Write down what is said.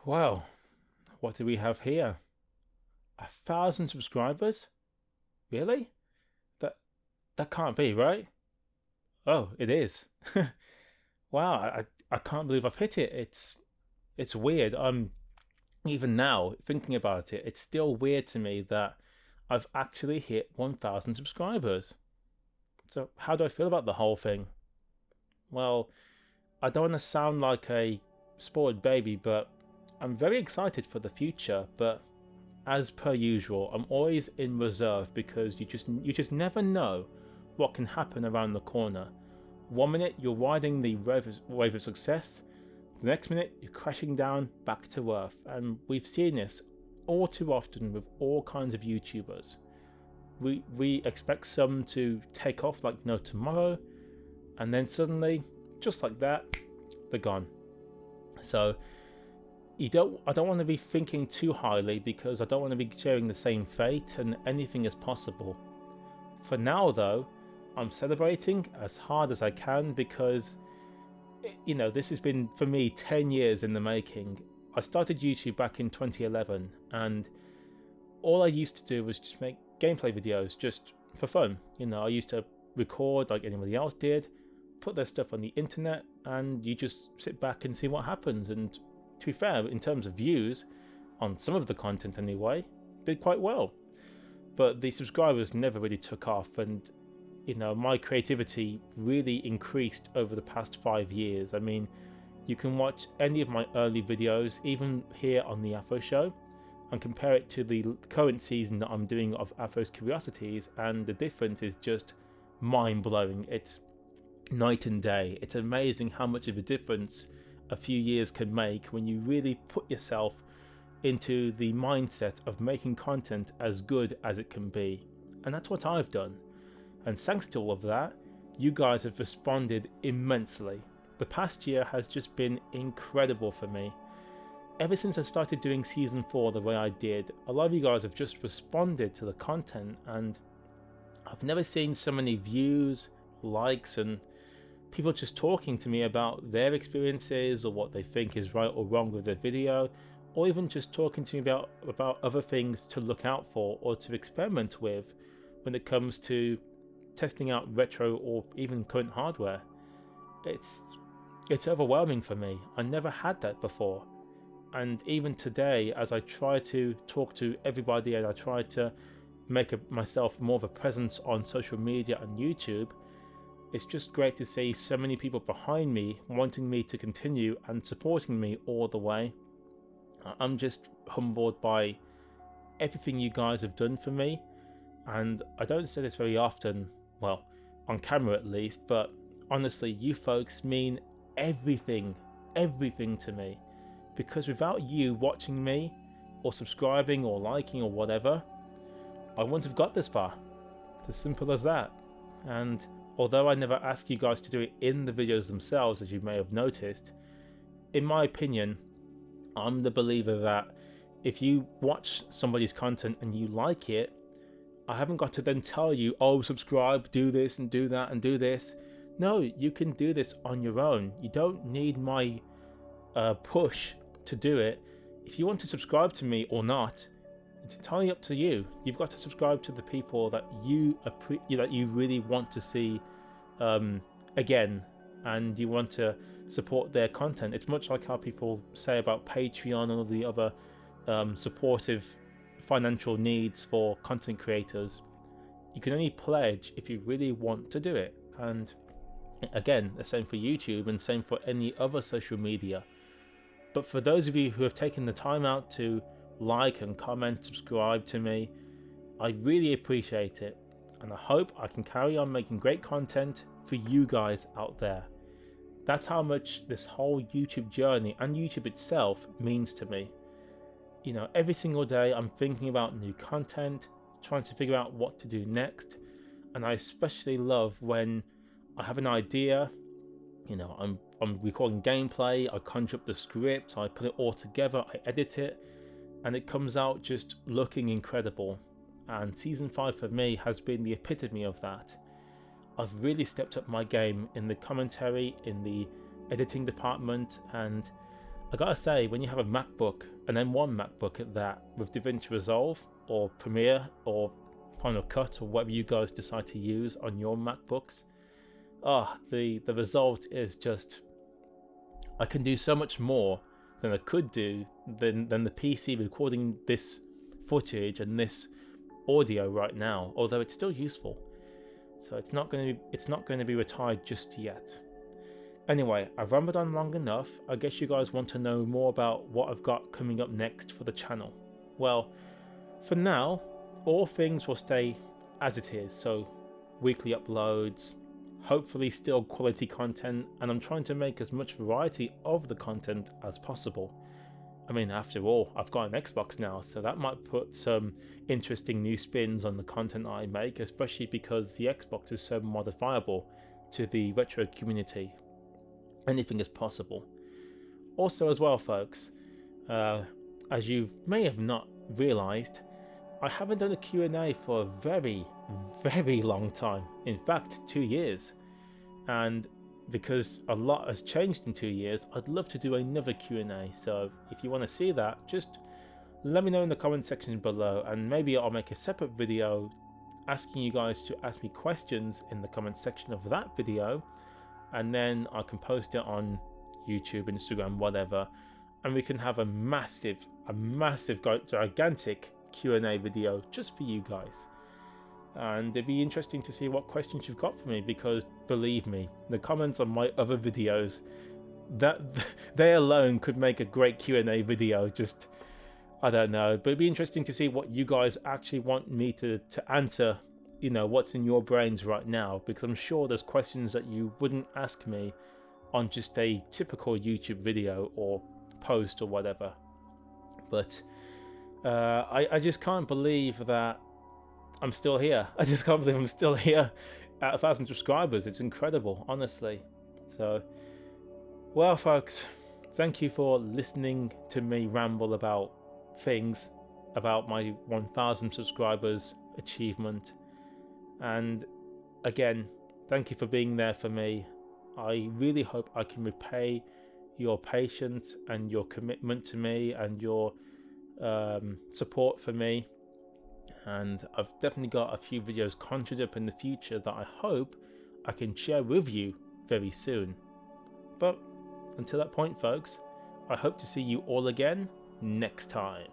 Well, what do we have here? 1,000 subscribers? Really? That that can't be, right? Oh, it is. Wow, I can't believe I've hit it. It's weird. Even now thinking about it, it's still weird to me that I've actually hit 1,000 subscribers. So how do I feel about the whole thing? Well, I don't want to sound like a spoiled baby, but I'm very excited for the future. But as per usual, I'm always in reserve because you just never know what can happen around the corner. One minute you're riding the wave of success, the next minute you're crashing down back to earth, and we've seen this all too often with all kinds of YouTubers. We expect some to take off like no tomorrow, and then suddenly, just like that, they're gone. So I don't want to be thinking too highly because I don't want to be sharing the same fate, and anything is possible. For now though, I'm celebrating as hard as I can because this has been for me 10 years in the making. I started YouTube back in 2011, and all I used to do was just make gameplay videos just for fun. I used to record like anybody else did, put their stuff on the internet, and you just sit back and see what happens. And to be fair, in terms of views, on some of the content anyway, did quite well. But the subscribers never really took off, and my creativity really increased over the past 5 years. I mean, you can watch any of my early videos, even here on the Affro show, and compare it to the current season that I'm doing of Afro's Curiosities, and the difference is just mind-blowing. It's night and day. It's amazing how much of a difference a few years can make when you really put yourself into the mindset of making content as good as it can be. And that's what I've done. And thanks to all of that, you guys have responded immensely. The past year has just been incredible for me. Ever since I started doing season 4 the way I did, a lot of you guys have just responded to the content, and I've never seen so many views, likes, and people just talking to me about their experiences or what they think is right or wrong with their video, or even just talking to me about other things to look out for or to experiment with when it comes to testing out retro or even current hardware. It's overwhelming for me. I never had that before. And even today, as I try to talk to everybody and I try to make myself more of a presence on social media and YouTube, it's just great to see so many people behind me wanting me to continue and supporting me all the way. I'm just humbled by everything you guys have done for me, and I don't say this very often, well, on camera at least, but honestly, you folks mean everything to me, because without you watching me or subscribing or liking or whatever, I wouldn't have got this far. It's as simple as that. And although I never ask you guys to do it in the videos themselves, as you may have noticed, in my opinion, I'm the believer that if you watch somebody's content and you like it, I haven't got to then tell you, oh, subscribe, do this and do that and do this. No, you can do this on your own. You don't need my push to do it. If you want to subscribe to me or not, it's entirely up to you. You've got to subscribe to the people that you really want to see again, and you want to support their content. It's much like how people say about Patreon and all the other supportive financial needs for content creators. You can only pledge if you really want to do it. And again, the same for YouTube and same for any other social media. But for those of you who have taken the time out to like and comment, subscribe to me, I really appreciate it, and I hope I can carry on making great content for you guys out there. That's how much this whole YouTube journey and YouTube itself means to me. Every single day I'm thinking about new content, trying to figure out what to do next, and I especially love when I have an idea. I'm recording gameplay, I conjure up the script, I put it all together, I edit it, and it comes out just looking incredible. And season 5 for me has been the epitome of that. I've really stepped up my game in the commentary, in the editing department, and I gotta say, when you have a MacBook, an M1 MacBook at that, with DaVinci Resolve or Premiere or Final Cut or whatever you guys decide to use on your MacBooks, the result is just, I can do so much more than I could do than the PC recording this footage and this audio right now, although it's still useful. So it's not going to be retired just yet. Anyway, I've rambled on long enough. I guess you guys want to know more about what I've got coming up next for the channel. Well, for now, all things will stay as it is. So weekly uploads, hopefully still quality content, and I'm trying to make as much variety of the content as possible. I mean, after all, I've got an Xbox now, so that might put some interesting new spins on the content I make, especially because the Xbox is so modifiable to the retro community. Anything is possible. Also as well, folks, as you may have not realised, I haven't done a Q&A for a very, very long time. In fact, 2 years. And because a lot has changed in 2 years, I'd love to do another Q&A. So if you want to see that, just let me know in the comment section below, and maybe I'll make a separate video asking you guys to ask me questions in the comment section of that video, and then I can post it on YouTube, Instagram, whatever, and we can have a massive, gigantic Q&A video just for you guys. And it'd be interesting to see what questions you've got for me, because believe me, the comments on my other videos, that they alone could make a great Q&A video. Just, I don't know, but it'd be interesting to see what you guys actually want me to answer, you know, what's in your brains right now, because I'm sure there's questions that you wouldn't ask me on just a typical YouTube video or post or whatever. But I just can't believe that I'm still here. I just can't believe I'm still here at 1,000 subscribers. It's incredible, honestly. So, well, folks, thank you for listening to me ramble about things, about my 1,000 subscribers achievement. And again, thank you for being there for me. I really hope I can repay your patience and your commitment to me and your support for me. And I've definitely got a few videos conjured up in the future that I hope I can share with you very soon. But until that point, folks, I hope to see you all again next time.